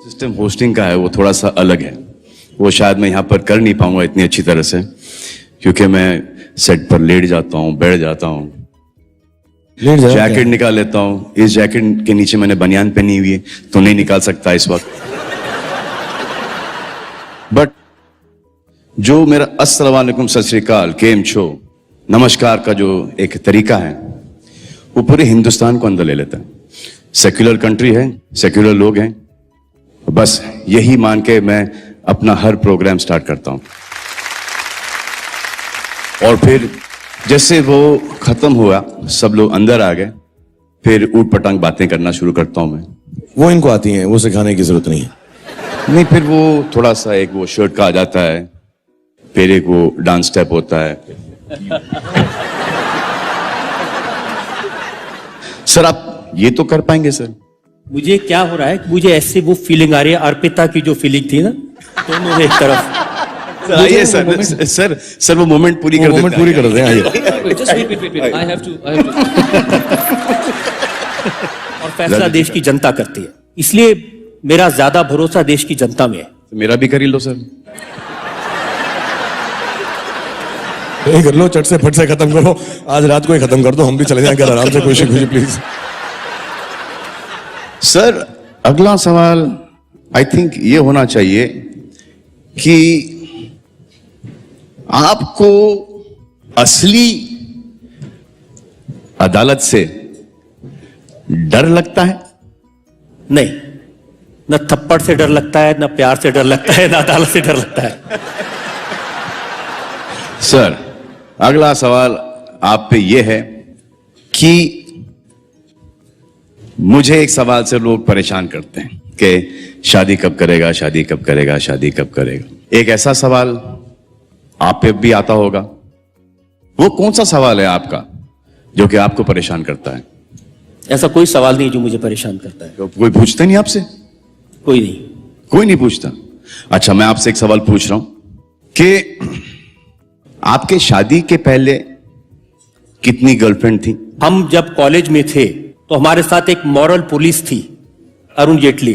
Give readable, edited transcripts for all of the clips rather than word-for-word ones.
System hosting का है वो थोड़ा सा अलग है, वो शायद मैं यहाँ पर कर नहीं पाऊंगा इतनी अच्छी तरह से, क्योंकि मैं सेट पर लेट जाता हूँ, बैठ जाता हूँ, जैकेट निकाल लेता हूँ। इस जैकेट के नीचे मैंने बनियान पहनी हुई है तो नहीं निकाल सकता इस वक्त। बट जो मेरा अस्सलाम वालेकुम, सत श्री अकाल, केम छो, नमस्कार का जो एक तरीका है वो पूरे हिंदुस्तान को अंदर ले लेता है। सेक्युलर कंट्री है, सेक्युलर लोग हैं, बस यही मान के मैं अपना हर प्रोग्राम स्टार्ट करता हूं। और फिर जैसे वो खत्म हुआ, सब लोग अंदर आ गए, फिर ऊट पटांग बातें करना शुरू करता हूं मैं। वो इनको आती हैं, वो सिखाने की जरूरत नहीं है। नहीं, फिर वो थोड़ा सा एक वो शर्ट का आ जाता है, फिर एक वो डांस स्टेप होता है। सर आप ये तो कर पाएंगे सर? मुझे क्या हो रहा है कि मुझे ऐसे वो फीलिंग आ रही है, अर्पिता की जो फीलिंग थी ना, दोनों एक तरफ। आइए सर वो मोमेंट पूरी कर देते हैं। आइए। I have to. और फैसला देश की जनता करती है, इसलिए मेरा ज्यादा भरोसा देश की जनता में है। तो मेरा भी कर ही लो सर। कर लो, चट से फट से खत्म करो, आज रात को ही खत्म कर दो, हम भी चले जाएंगे आराम से, खुशी खुशी प्लीज। सर अगला सवाल आई थिंक ये होना चाहिए कि आपको असली अदालत से डर लगता है? नहीं, न थप्पड़ से डर लगता है, न प्यार से डर लगता है, न अदालत से डर लगता है। सर अगला सवाल आप पे ये है कि मुझे एक सवाल से लोग परेशान करते हैं कि शादी कब करेगा, शादी कब करेगा, शादी कब करेगा। एक ऐसा सवाल आप पे भी आता होगा, वो कौन सा सवाल है आपका जो कि आपको परेशान करता है? ऐसा कोई सवाल नहीं जो मुझे परेशान करता है। तो कोई पूछता नहीं आपसे? कोई नहीं। कोई नहीं पूछता? अच्छा, मैं आपसे एक सवाल पूछ रहा हूं कि आपके शादी के पहले कितनी गर्लफ्रेंड थी? हम जब कॉलेज में थे तो हमारे साथ एक मॉरल पुलिस थी, अरुण जेटली।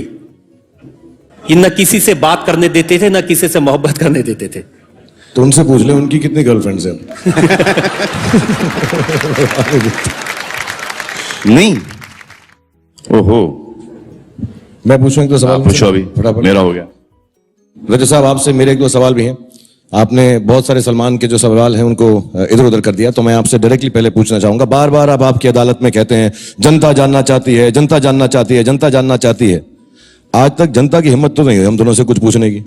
ये न किसी से बात करने देते थे, न किसी से मोहब्बत करने देते थे। तो उनसे पूछ ले उनकी कितनी गर्लफ्रेंड्स हैं। नहीं, ओहो, मैं पूछूं एक दो सवाल? पूछो, अभी मेरा हो गया। रजत साहब आपसे मेरे एक दो सवाल भी हैं। आपने बहुत सारे सलमान के जो सवाल हैं उनको इधर उधर कर दिया, तो मैं आपसे डायरेक्टली पहले पूछना चाहूंगा। बार बार आप आपकी अदालत में कहते हैं जनता जानना चाहती है, जनता जानना चाहती है, जनता जानना चाहती है। आज तक जनता की हिम्मत तो नहीं हुई हम दोनों से कुछ पूछने की।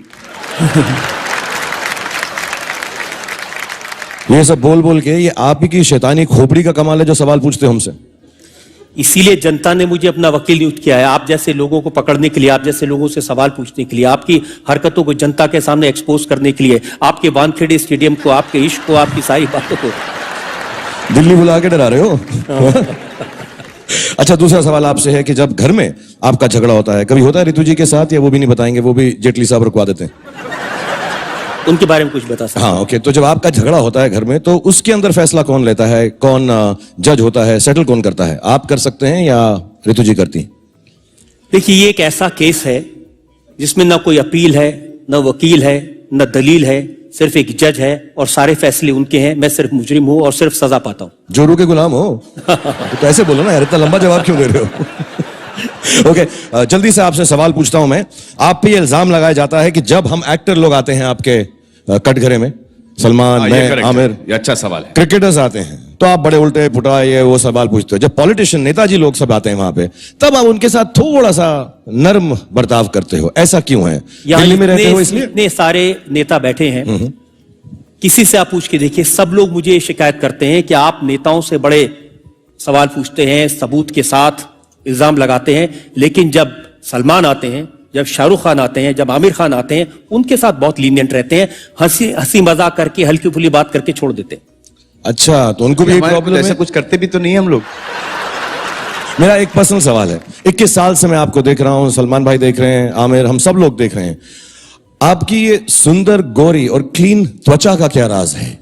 ये सब बोल बोल के ये आप ही की शैतानी खोपड़ी का कमाल है जो सवाल पूछते हो हमसे। इसीलिए जनता ने मुझे अपना वकील नियुक्त किया है, आप जैसे लोगों को पकड़ने के लिए, आप जैसे लोगों से सवाल पूछने के लिए, आपकी हरकतों को जनता के सामने एक्सपोज करने के लिए, आपके वानखेड़े स्टेडियम को, आपके इश्क को, आपकी सारी बातों को। दिल्ली बुला के डरा रहे हो। अच्छा, दूसरा सवाल आपसे है कि जब घर में आपका झगड़ा होता है, कभी होता है ऋतु जी के साथ, या वो भी नहीं बताएंगे, वो भी जेटली साहब रुकवा देते हैं? उनके बारे में कुछ बता सकते? हाँ, ओके। तो जब आपका झगड़ा होता है घर में, तो उसके अंदर फैसला कौन लेता है, कौन जज होता है, सेटल कौन करता है? आप कर सकते हैं या ऋतु जी करती? देखिए, ये एक ऐसा केस है जिसमें ना कोई अपील है, न वकील है, न दलील है, सिर्फ एक जज है और सारे फैसले उनके हैं। मैं सिर्फ मुजरिम हूं और सिर्फ सजा पाता हूं। जोरू के गुलाम हो? तो ऐसे बोलो ना यार, इतना लंबा जवाब क्यों दे रहे हो? ओके, जल्दी से आपसे सवाल पूछता हूं मैं। आप पे ये इल्जाम लगाया जाता है कि जब हम एक्टर लोग आते हैं आपके कटघरे में, सलमान, मैं, आमिर, ये अच्छा सवाल है, क्रिकेटर्स आते हैं, तो आप बड़े उल्टे पुटा ये वो सवाल पूछते हो। जब पॉलिटिशियन, नेताजी लोग सब आते हैं वहां पे, तब आप उनके साथ थोड़ा सा नर्म बर्ताव करते हो। ऐसा क्यों है? दिल्ली में रहते हो इसलिए? इतने सारे नेता बैठे हैं, किसी से आप पूछ के देखिए, सब लोग मुझे शिकायत करते हैं कि आप नेताओं से बड़े सवाल पूछते हैं, सबूत के साथ इल्जाम लगाते हैं, लेकिन जब सलमान आते हैं, जब शाहरुख खान आते हैं, जब आमिर खान आते हैं, उनके साथ बहुत लीनियंट रहते हैं, हंसी मजाक करके, हल्की फुल्की बात करके छोड़ देते हैं। अच्छा, तो उनको भी प्रॉब्लम है? ऐसा कुछ करते भी तो नहीं हम लोग। मेरा एक पर्सनल सवाल है। 21 साल से मैं आपको देख रहा हूं, सलमान भाई देख रहे हैं, आमिर, हम सब लोग देख रहे हैं। आपकी ये सुंदर गोरी और क्लीन त्वचा का क्या राज है?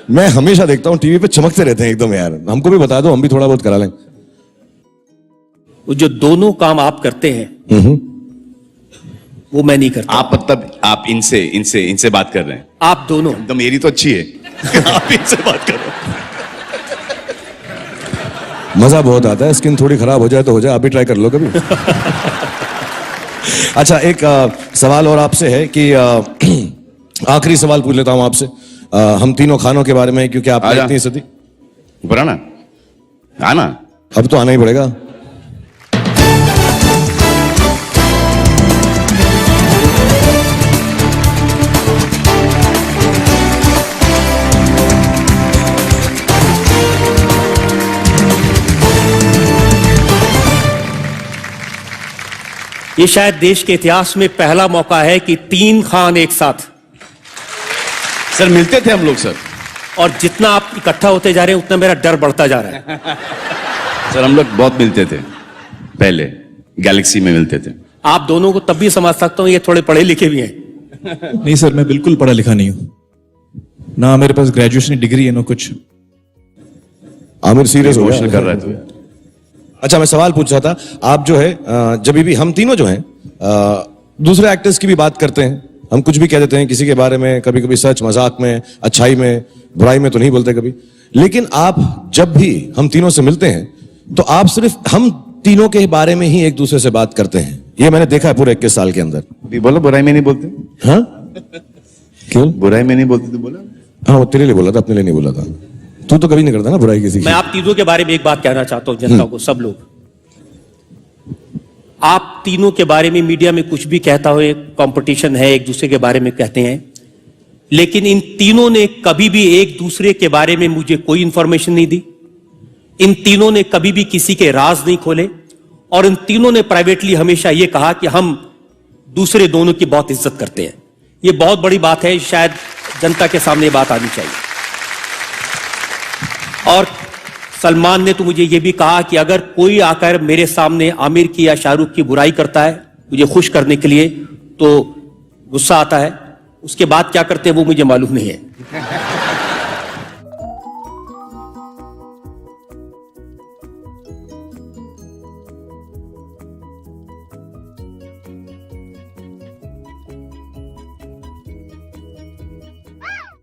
मैं हमेशा देखता हूं टीवी पे चमकते रहते हैं एकदम यार, हमको भी बता दो, हम भी थोड़ा बहुत करा लें। वो जो दोनों काम आप करते हैं वो मैं नहीं करता। आप मतलब आप इनसे इनसे इनसे बात कर रहे हैं? आप दोनों। तो मेरी तो अच्छी है। आप इनसे बात कर रहे हैं। मजा बहुत आता है, स्किन थोड़ी खराब हो जाए तो हो जाए, आप भी ट्राई कर लो कभी। अच्छा, एक सवाल और आपसे है कि आखिरी सवाल पूछ लेता हूं आपसे, हम तीनों खानों के बारे में, क्योंकि आप आजा। इतनी सदी। ऊपर आना, आना। अब तो आना ही पड़ेगा। ये शायद देश के इतिहास में पहला मौका है कि 3 खान एक साथ। सर मिलते थे हम लोग सर। और जितना आप इकट्ठा होते जा रहे हैं उतना मेरा डर बढ़ता जा रहा है। सर हम लोग बहुत मिलते थे पहले, गैलेक्सी में मिलते थे। आप दोनों को तब भी समझ सकता हूं ये थोड़े पढ़े लिखे भी हैं। नहीं सर, मैं बिल्कुल पढ़ा लिखा नहीं हूं, ना मेरे पास ग्रेजुएशन डिग्री है ना कुछ। आमिर सीरियस हो क्वेश्चन गया कर रहा है तू। अच्छा, मैं सवाल पूछ रहा था, आप जो है जब भी हम तीनों जो हैं दूसरे एक्टर्स की भी बात करते हैं, हम कुछ भी कह देते हैं किसी के बारे में, कभी कभी सच मजाक में, अच्छाई में, बुराई में तो नहीं बोलते कभी, लेकिन आप जब भी हम तीनों से मिलते हैं तो आप सिर्फ हम तीनों के बारे में ही एक दूसरे से बात करते हैं। ये मैंने देखा है पूरे 21 साल के अंदर। बोलो बुराई में नहीं बोलते? हाँ, क्यों बुराई में नहीं बोलते? तू बोला? हाँ, वो तेरे लिए बोला था, अपने लिए नहीं बोला था। तू तो कभी नहीं करता ना बुराई किसी की। मैं आप तीनों के बारे में एक बात कहना चाहता हूं जनता को, सब लोग। आप तीनों के बारे में मीडिया में कुछ भी कहता हो, एक कंपटीशन है, एक दूसरे के बारे में कहते हैं, लेकिन इन तीनों ने कभी भी एक दूसरे के बारे में मुझे कोई इंफॉर्मेशन नहीं दी। इन तीनों ने कभी भी किसी के राज नहीं खोले, और इन तीनों ने प्राइवेटली हमेशा यह कहा कि हम दूसरे दोनों की बहुत इज्जत करते हैं। यह बहुत बड़ी बात है, शायद जनता के सामने बात आनी चाहिए। और सलमान ने तो मुझे यह भी कहा कि अगर कोई आकर मेरे सामने आमिर की या शाहरुख की बुराई करता है मुझे खुश करने के लिए तो गुस्सा आता है, उसके बाद क्या करते हैं वो मुझे मालूम नहीं है।